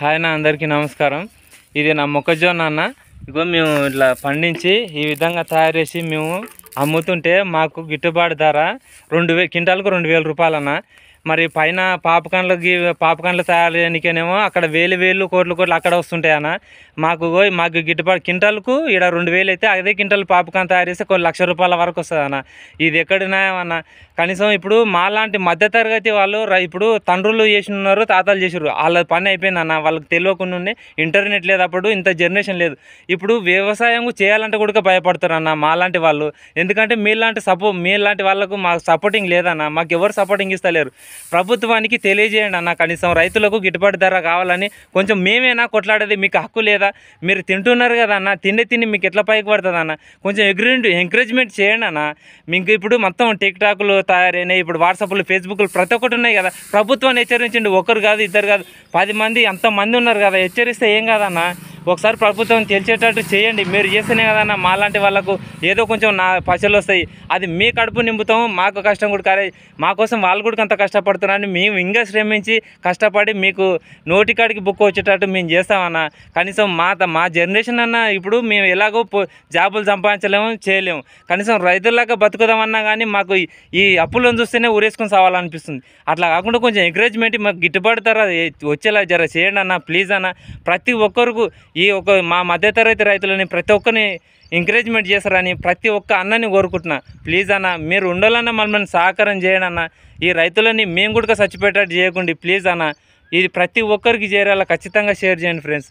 Hi అన్న, అందరికీ నమస్కారం. ఇది నా మొక్కజొన్న అన్న. ఇగో మేము ఇట్లా పండించి ఈ విధంగా తయారు చేసి మేము అమ్ముతుంటే మాకు గిట్టుబాటు ధర క్వింటాలకు 2000 రూపాయలు అన్న. మరి పైన పాపకండ్లు తయారు చేయడానికేనేమో అక్కడ వేలు కోట్లు అక్కడ వస్తుంటాయి అన్న. మాకు గిట్టుబాటు క్వింటాలకు ఇక్కడ 2000 అయితే అదే క్వింటాల్ పాపకాన్ తయారు చేస్తే కొన్ని లక్ష రూపాయల వరకు వస్తుంది అన్న. ఇది ఎక్కడున్నాయన్న? కనీసం ఇప్పుడు మాలాంటి మధ్యతరగతి వాళ్ళు ఇప్పుడు తండ్రులు చేసి ఉన్నారు, తాతలు చేసారు, వాళ్ళ పని అయిపోయింది అన్న. వాళ్ళకి తెలియకుండా ఇంటర్నెట్ లేదు, అప్పుడు ఇంత జనరేషన్ లేదు. ఇప్పుడు వ్యవసాయం చేయాలంటే కూడా భయపడతారు అన్న మాలాంటి వాళ్ళు. ఎందుకంటే మీలాంటి వాళ్ళకు మాకు సపోర్టింగ్ లేదన్న. మాకు ఎవరు సపోర్టింగ్ ఇస్తలేరు. ప్రభుత్వానికి తెలియజేయండి అన్న, కనీసం రైతులకు గిట్టుబాటు ధర కావాలని. కొంచెం మేమేనా కొట్లాడేది? మీకు హక్కు లేదా? మీరు తింటున్నారు కదా అన్న, తిని మీకు ఎట్లా పైకి పడుతుంది అన్న? కొంచెం ఎంకరేజ్మెంట్ చేయండి అన్న. మీకు ఇప్పుడు మొత్తం టిక్టాక్లు తయారైనాయి, ఇప్పుడు వాట్సాప్లు, ఫేస్బుక్లు ప్రతి ఒక్కటి ఉన్నాయి కదా. ప్రభుత్వాన్ని హెచ్చరించండి. ఒకరు కాదు, ఇద్దరు కాదు, 10 మంది, అంతమంది ఉన్నారు కదా. హెచ్చరిస్తే ఏం కాదన్న. ఒకసారి ప్రభుత్వం తెలిసేటట్టు చేయండి. మీరు చేస్తేనే కదన్నా మాలాంటి వాళ్ళకు ఏదో కొంచెం పైసలు వస్తాయి. అది మీ కడుపు నింపుతాము, మాకు కష్టం కూడా కాదు. మా కోసం వాళ్ళు కూడా అంత కష్టపడుతున్నారని మేము ఇంకా శ్రమించి కష్టపడి మీకు నోటికాడికి బుక్ వచ్చేటట్టు మేము చేస్తామన్నా. కనీసం మా జనరేషన్ అన్న ఇప్పుడు మేము ఎలాగో జాబులు సంపాదించలేము, చేయలేము. కనీసం రైతుల్లాగా బతుకుదామన్నా కానీ మాకు ఈ అప్పులను చూస్తేనే ఊరేసుకొని సావాలనిపిస్తుంది. అట్లా కాకుండా కొంచెం ఎంకరేజ్మెంట్, మాకు గిట్టుబాటు ధర వచ్చేలా జర చేయండి అన్న, ప్లీజ్ అన్న. ప్రతి ఒక్కరికి మా మధ్యతరగతి రైతులని ప్రతి ఒక్కరిని ఎంకరేజ్మెంట్ చేస్తారని ప్రతి ఒక్క అన్నని కోరుకుంటున్నా. ప్లీజ్ అన్న, మీరు ఉండాలన్నా మమ్మల్ని సహకారం చేయండి అన్న. ఈ రైతులని మేము కూడా చచ్చిపోయేటట్టు చేయకండి ప్లీజ్ అన్న. ఇది ప్రతి ఒక్కరికి చేరాలా, ఖచ్చితంగా షేర్ చేయండి ఫ్రెండ్స్.